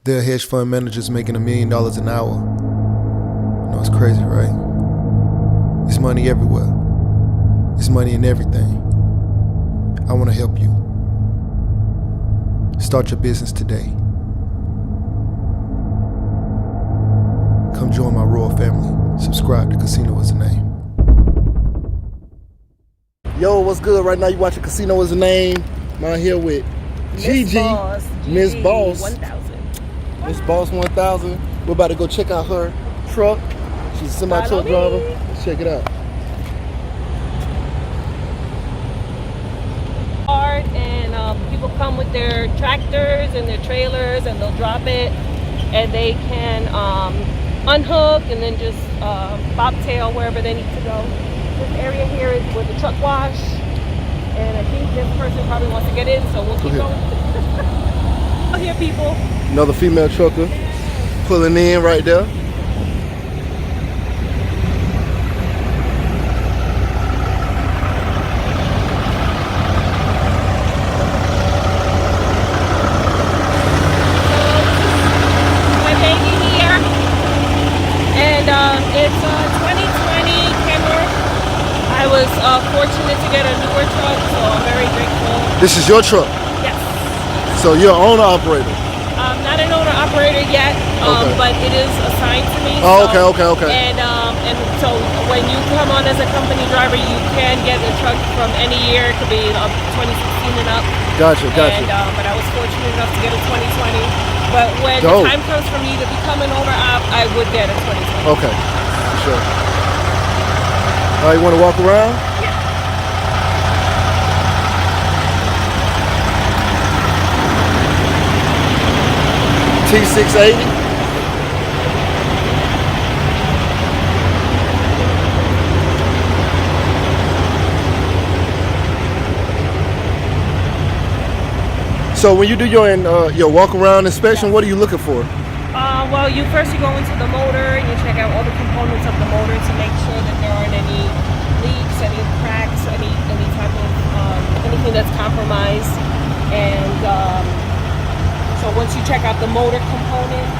There are hedge fund managers making $1 million an hour. You know, it's crazy, right? There's money everywhere. There's money in everything. I want to help you. Start your business today. Come join my royal family. Subscribe to Casino Is the Name. Yo, what's good? Right now you watching Casino Is the Name. I'm here with Gigi, Miss Boss 1000. Miss Boss 1000. We're about to go check out her truck. She's a semi-truck driver. Let's check it out. And people come with their tractors and their trailers, and they'll drop it, and they can unhook and then just bobtail wherever they need to go. This area here is with the truck wash, and I think this person probably wants to get in, so we'll keep going. Here, people. Another female trucker pulling in right there. It's a 2020 Camry. I was fortunate to get a newer truck, so I'm very grateful. This is your truck? Yes. So you're an owner-operator? Not an owner-operator yet, but it is assigned to me. Oh, so, okay. And so when you come on as a company driver, you can get a truck from any year. It could be 2016 and up. Gotcha. And, but I was fortunate enough to get a 2020. But when the time comes for me to become an owner-op, I would get a 2020. Okay, for sure. All right, you want to walk around? Yeah. T680. So when you do your walk-around inspection, what are you looking for? Well, you go into the motor and you check out all the components of the motor to make sure that there aren't any leaks, any cracks, any type of anything that's compromised. And so once you check out the motor components,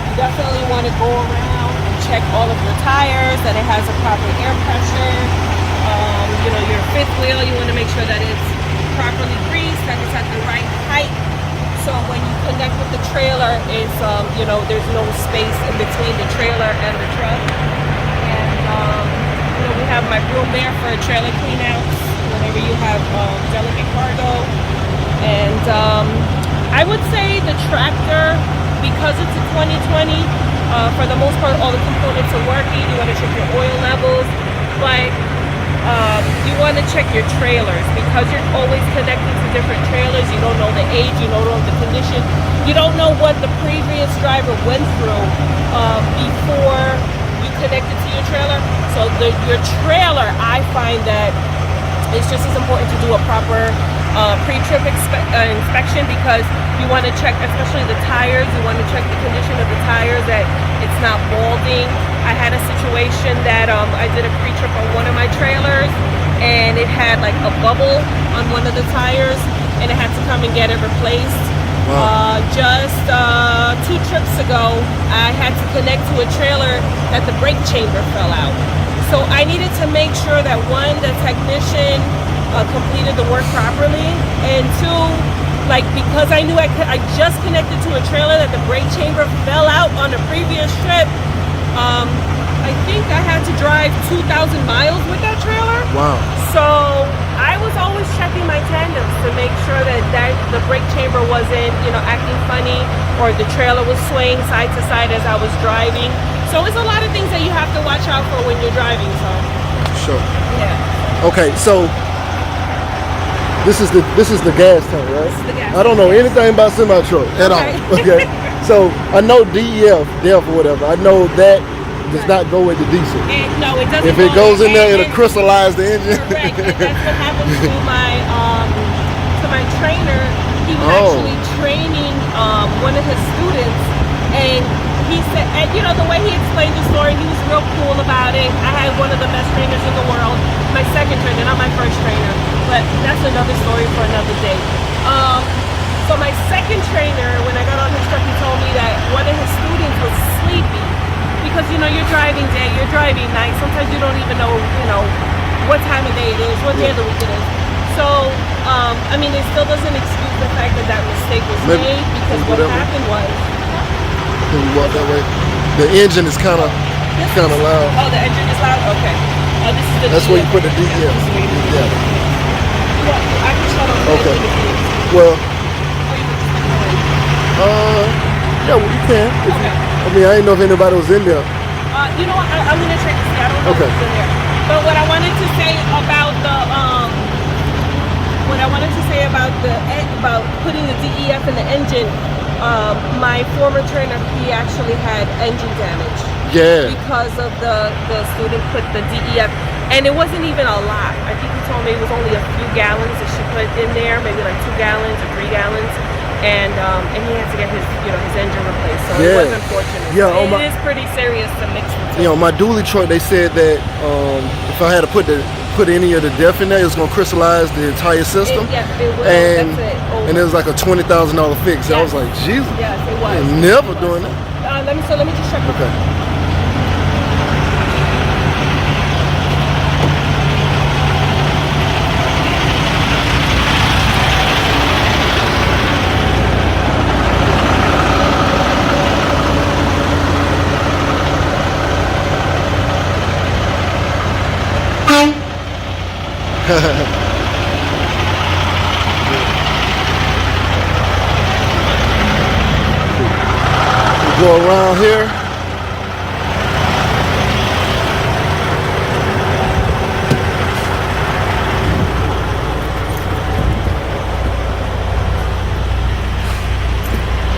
you definitely want to go around and check all of your tires, that it has a proper air pressure. Your fifth wheel, you want to make sure that it's properly greased, that it's at the right height. So when you connect with the trailer, it's there's no space in between the trailer and the truck. And we have my broom there for trailer cleanouts whenever you have delicate cargo. And I would say the tractor, because it's a 2020, for the most part all the components are working. You want to check your oil levels, but you want to check your trailers, because you're always connected to different trailers. You don't know the age, you don't know the condition, you don't know what the previous driver went through before you connected to your trailer. So your trailer, I find that it's just as important to do a proper pre-trip inspection, because you want to check, especially the tires, you want to check the condition of the tires, that it's not balding. I had a situation that I did a pre-trip on one of my trailers, and it had like a bubble on one of the tires, and it had to come and get it replaced. Wow. Just 2 trips ago, I had to connect to a trailer that the brake chamber fell out. So I needed to make sure that, one, the technician completed the work properly, and 2, because I knew I just connected to a trailer that the brake chamber fell out on a previous trip. I think I had to drive 2,000 miles with that trailer. Wow. So I was always checking my tandems to make sure that the brake chamber wasn't, acting funny, or the trailer was swaying side to side as I was driving. So it's a lot of things that you have to watch out for when you're driving. So. Sure. Yeah. Okay, so this is the gas tank, right? This is the gas I don't know anything about semi-truck at all. Okay. So I know DEF, or whatever. I know that does not go into diesel. No, it doesn't. If it goes in there, it'll crystallize the engine. Correct. And that's what happened to my trainer. He was actually training one of his students, and he said, and the way he explained the story, he was real cool about it. I had one of the best trainers in the world, my second trainer, not my first trainer, but that's another story for another day. So my second trainer, when I got on his truck, he told me that driving day, you're driving night. Sometimes you don't even know, what time of day it is, what day of the week it is. So, I mean, it still doesn't excuse the fact that that mistake was made, because what happened was. Can we walk that way? The engine is kind of loud. Oh, the engine is loud. Okay. This is the. That's where you put the DEF. Yeah. I can shut off. Okay. Well. Yeah, well, you can. Okay. I mean, I didn't know if anybody was in there. You know what? I'm gonna check to see. I don't know Okay. who's in there. But what I wanted to say about about putting the DEF in the engine, my former trainer, he actually had engine damage. Yeah. Because of the student put the DEF, and it wasn't even a lot. I think he told me it was only a few gallons that she put in there, maybe like 2 gallons or 3 gallons. And he had to get his engine replaced, so it was unfortunate. Yeah, so it is pretty serious to mix the two. My dually truck, they said that if I had to put any of the DEF in there, it was gonna crystallize the entire system. It will. And That's it. and it was like a $20,000 fix. Yes. I was like, Jesus. Yes, it was. I'm never doing that. Let me just check. Okay. We go around here.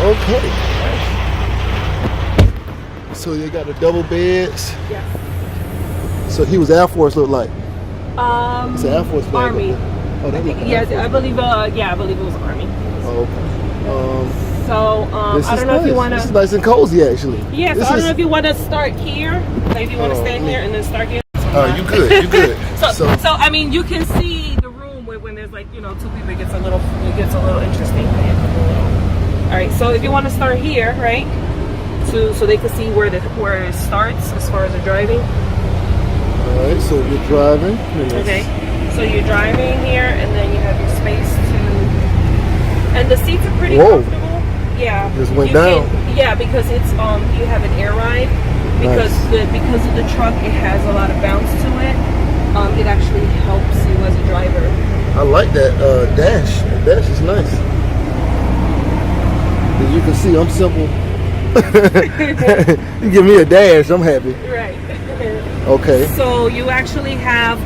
Okay. So they got the double beds. Yes. So he was Air Force, looked like. It's an Air Force flag. Army. Oh, that looked like Yeah, Air Force I believe. I believe it was Army. Oh, okay. So I don't know if you want to. This is nice and cozy, actually. Yeah, so I don't know if you want to start here. Maybe you want to stand here and then start here. You good? You good? So I mean, you can see the room when there's like 2 people. It gets a little interesting. All right. So if you want to start here, right? So they can see where it starts as far as the driving. All right. So you're driving. Okay. So you're driving here, and then you have your space and the seats are pretty comfortable. Yeah. Just went down. Because it's you have an air ride. Because of the truck, it has a lot of bounce to it. It actually helps you as a driver. I like that dash. The dash is nice. As you can see, I'm simple. You give me a dash, I'm happy. Right. Okay. So you actually have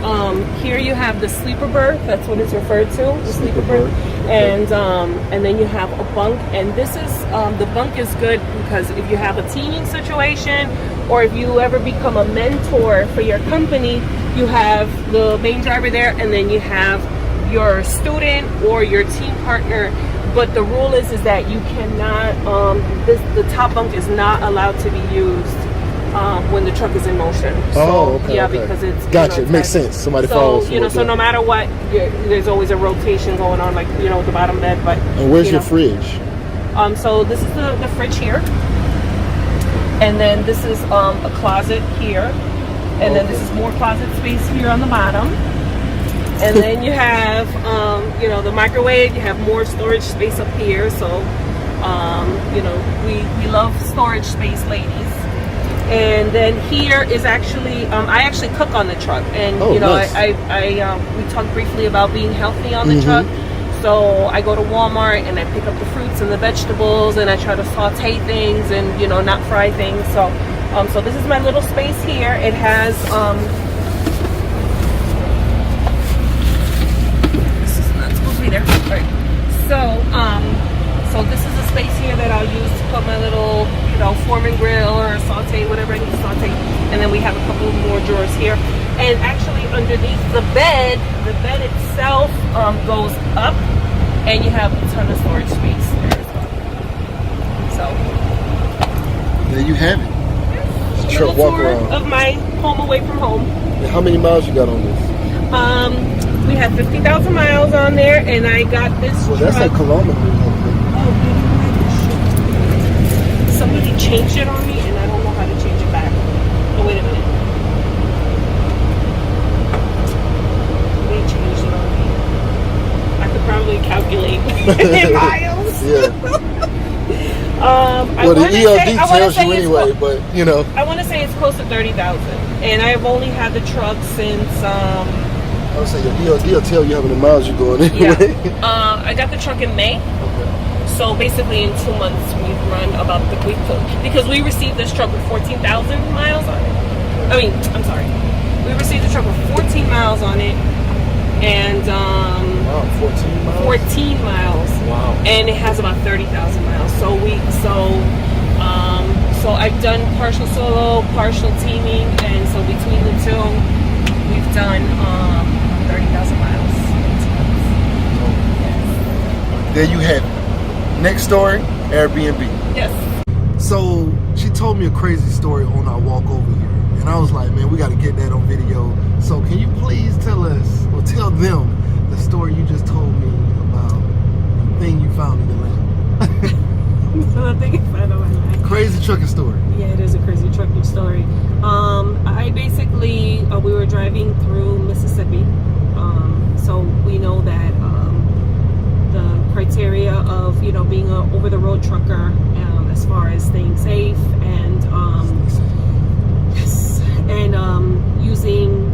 here you have the sleeper berth. That's what it's referred to, the sleeper berth. And then you have a bunk. And this is the bunk is good because if you have a teaming situation, or if you ever become a mentor for your company, you have the main driver there, and then you have your student or your team partner. But the rule is that you cannot the top bunk is not allowed to be used when the truck is in motion. So, okay. Yeah, okay. because it's gotcha. It makes sense. Somebody falls. So no matter what, there's always a rotation going on, like the bottom bed. But and where's your fridge? So this is the fridge here, and then this is a closet here, and then this is more closet space here on the bottom. And then you have, the microwave. You have more storage space up here. So, we love storage space, ladies. And then here is actually, I actually cook on the truck. And, nice. we talked briefly about being healthy on the truck. So I go to Walmart and I pick up the fruits and the vegetables, and I try to saute things and, not fry things. So, so this is my little space here. It has, there. All right. So this is a space here that I'll use to put my little, Foreman grill or saute, whatever I need to saute. And then we have a couple more drawers here. And actually underneath the bed itself goes up, and you have a ton of storage space there as well. So there you have it. It's a little tour of my home away from home. And how many miles you got on this? We had 50,000 miles on there, and I got this truck. That's like kilometers. Oh, somebody changed it on me, and I don't know how to change it back. Oh, wait, Wait a minute. They changed it on me. I could probably calculate in miles. Yeah. I Well, the wanna ELD say- I wanna tells say you it's anyway, but you know. I want to say it's close to 30,000, and I've only had the truck since I would say your ELD will tell you how many miles you're going anyway. yeah. I got the truck in May, Okay. so basically in 2 months we've run about the week because we received this truck with 14,000 miles on it. I mean, I'm sorry, we received the truck with 14 miles on it, and Wow, 14 miles. 14 miles. Wow. And it has about 30,000 miles. So I've done partial solo, partial teaming, and so between the two, we've done 30,000 miles. Yes. There you have it. Next story, Airbnb. Yes. So she told me a crazy story on our walk over here, and I was like, man, we got to get that on video. So can you please tell us, or tell them, the story you just told me about the thing you found in your lap? So the thing is, I know my life. Crazy trucking story. Yeah, it is a crazy trucking story. I basically, we were driving through Mississippi. So we know that the criteria of, being an over-the-road trucker, as far as staying safe and yes, and using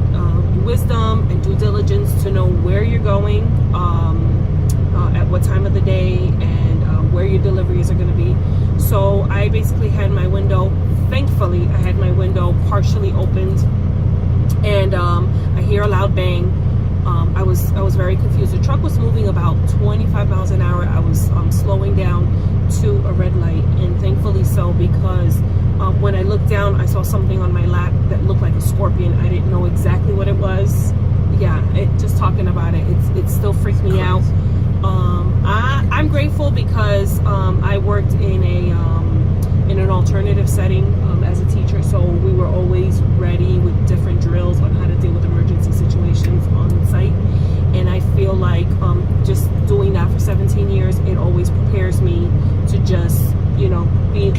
wisdom and due diligence to know where you're going, at what time of the day, and where your deliveries are going to be. So I basically had my window, thankfully I had my window partially opened, and I hear a loud bang. I was very confused. The truck was moving about 25 miles an hour. I was slowing down to a red light, and thankfully so, because when I looked down, I saw something on my lap that looked like a scorpion. I didn't know exactly what it was. Yeah, just talking about it, it still freaked me out. I'm grateful because I worked in an alternative setting as a teacher, so we were always ready with different drills on how to deal with emergency situations on site. And I feel like just doing that for 17 years, it always prepares me to just, be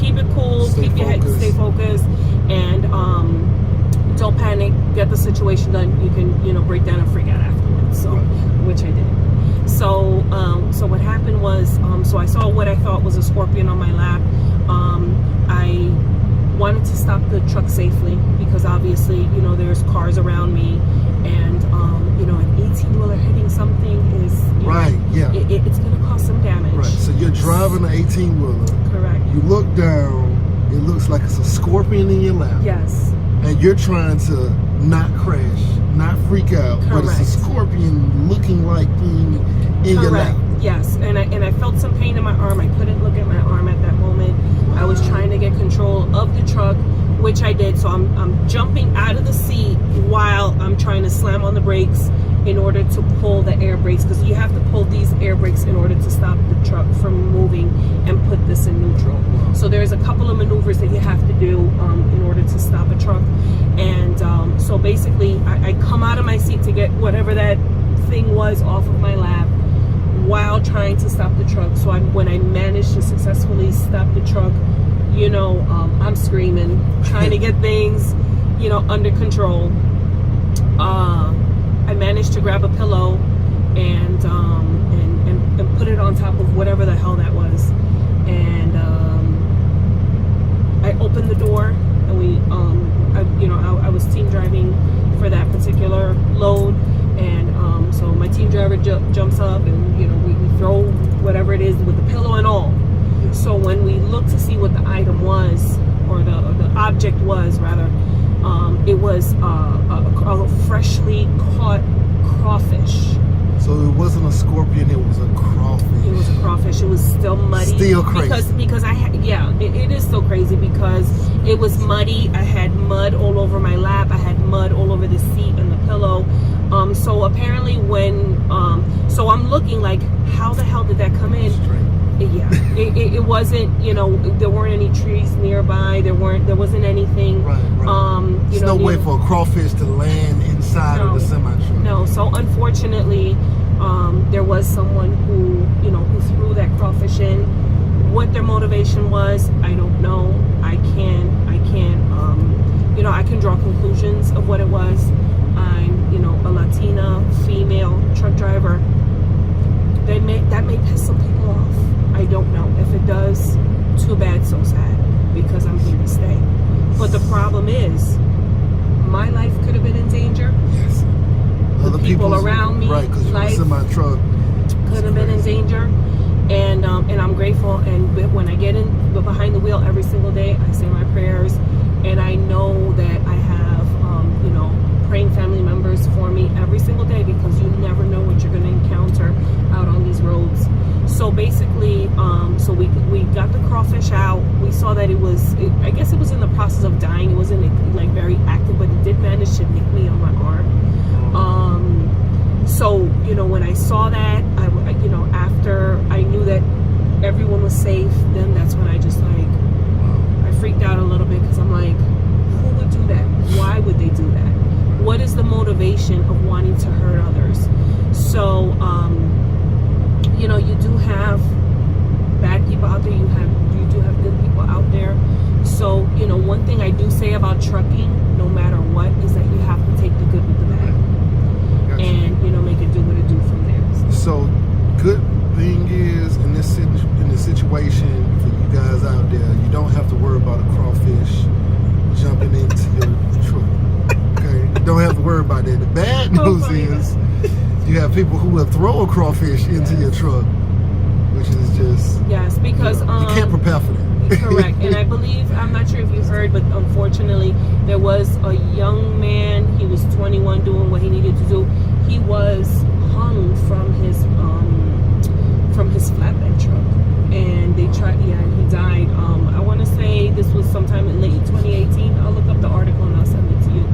Keep it cool, keep your head, stay focused, and don't panic, get the situation done. You can, break down and freak out afterwards. So, which I did. So, so what happened was, so I saw what I thought was a scorpion on my lap. I wanted to stop the truck safely because obviously, there's cars around me, and an 18-wheeler hitting something is it's going to cause some damage. Right. So you're driving an 18-wheeler. Correct. You look down. It looks like it's a scorpion in your lap. Yes. And you're trying to not crash, not freak out, Correct. but it's a scorpion looking like thing in your lap. Yes, and I felt some pain in my arm. I couldn't look at my arm at that moment. I was trying to get control of the truck, which I did. So I'm jumping out of the seat while I'm trying to slam on the brakes in order to pull the air brakes, because you have to pull these air brakes in order to stop the truck from moving and put this in neutral. So there's a couple of maneuvers that you have to do in order to stop a truck. And so basically I come out of my seat to get whatever that thing was off of my lap while trying to stop the truck. So when I managed to successfully stop the truck, I'm screaming, trying to get things, under control. I managed to grab a pillow and put it on top of whatever the hell that was, and I opened the door, and I was team driving for that particular load, and so my team driver jumps up, and we throw whatever it is with the pillow and all. So when we looked to see what the item was, or the object was rather, it was a freshly caught crawfish. So it wasn't a scorpion, it was a crawfish. It was a crawfish. It was still muddy. Still crazy. Because it is still crazy because it was muddy. I had mud all over my lap. I had mud all over the seat and the pillow. So apparently so I'm looking like, how the hell did that come in? Yeah, it wasn't, there weren't any trees nearby. There wasn't anything. Right. There's no way for a crawfish to land inside of the semi-truck. No, so unfortunately, there was someone who threw that crawfish in. What their motivation was, I don't know. I can't I can draw conclusions of what it was. I'm, a Latina female truck driver. That may piss some people off. I don't know. If it does, too bad, so sad, because I'm here to stay. But the problem is, my life could have been in danger. Yes. The people around me, right? Because you was in my truck, could have been in danger. And I'm grateful. And when I get behind the wheel every single day, I say my prayers, and I know that I have praying family members for me every single day, because you never know what you're going to encounter out on these roads. So basically, so we got the crawfish out. We saw that I guess it was in the process of dying. It wasn't like very active, but it did manage to nick me on my arm. So when I saw that, after I knew that everyone was safe, then that's when I just I freaked out a little bit, because I'm like, who would do that? Why would they do that? What is the motivation of wanting to hurt others? So, you do have bad people out there. You do have good people out there. So, one thing I do say about trucking, no matter what, is that you have to take the good with the bad, gotcha. And make it do what it do from there. So, good thing is, in this situation for you guys out there, you don't have to worry about a crawfish jumping into your truck. Okay, you don't have to worry about that. The bad news is, you have people who will throw a crawfish into your truck, which is just because you can't prepare for that. Correct. And I believe, I'm not sure if you heard, but unfortunately there was a young man. He was 21, doing what he needed to do. He was hung from his flatbed truck, and they tried. He died. I want to say this was sometime in late 2018. I'll look up the article and I'll send it to you.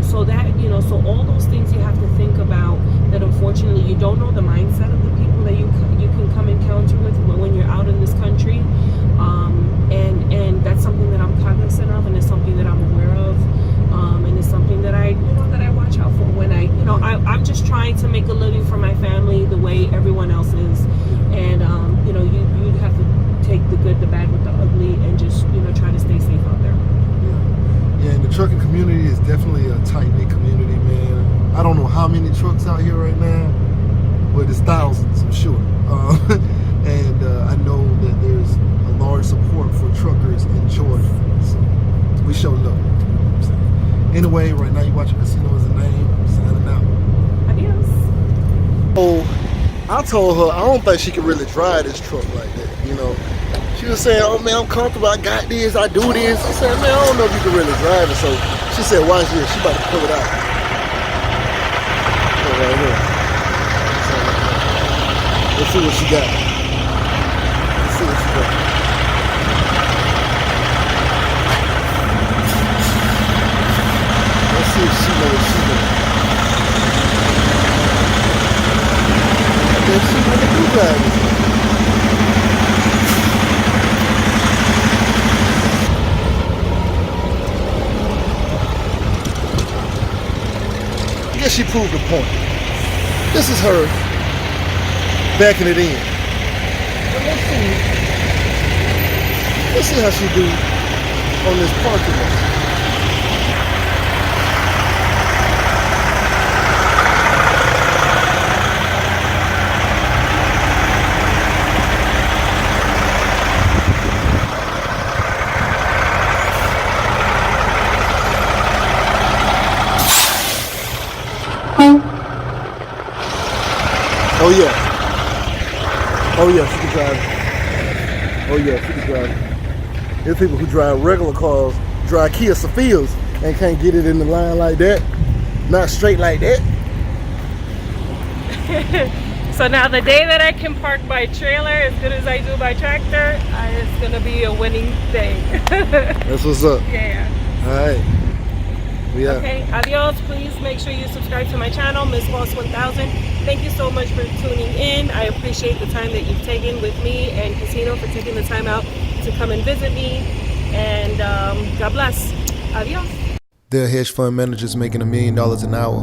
So that, so all those things you have to think about, that unfortunately you don't know the mindset of the people that you can come encounter with when you're out in this country. And that's something that I'm cognizant of, and it's something that I'm aware of. And it's something that I watch out for when I'm just trying to make a living for my family the way everyone else is. And, you have to take the good, the bad with the ugly, and just, try to stay safe out there. Yeah, and the trucking community is definitely a tight-knit community, man. I don't know how many trucks out here right now, but it's thousands, I'm sure. And I know that there's a large support for truckers in Georgia. So we show love. You know what I'm saying? Anyway, right now you watching Casino Is the Name. Signing out. Adios. Oh, I told her I don't think she can really drive this truck like that, She was saying, oh man, I'm comfortable, I got this, I do this. I said, man, I don't know if you can really drive it. So she said, watch this, she about to pull it out. So right here. So, let's see what she got. Let's see what she got. Let's see if she knows what she doing. I think she really do drive this. I guess she proved the point. This is her backing it in. But let's see how she do on this parking lot. Oh yeah. Oh yeah, she can drive. Oh yeah, she can drive. There's people who drive regular cars, drive Kia Sophias, and can't get it in the line like that. Not straight like that. So now the day that I can park my trailer as good as I do my tractor, it's gonna be a winning day. That's what's up. Yeah. Alright. Yeah. Okay, adios. Please make sure you subscribe to my channel, Miss Boss 1000. Thank you so much for tuning in. I appreciate the time that you've taken with me, and Casino for taking the time out to come and visit me. And God bless. Adios. There are hedge fund managers making $1 million an hour.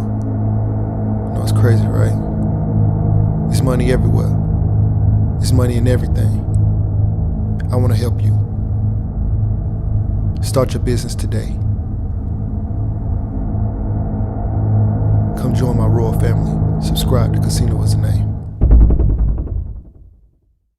You know, it's crazy, right? It's money everywhere. It's money in everything. I want to help you. Start your business today. Come join my royal family. Subscribe to Casino is the name.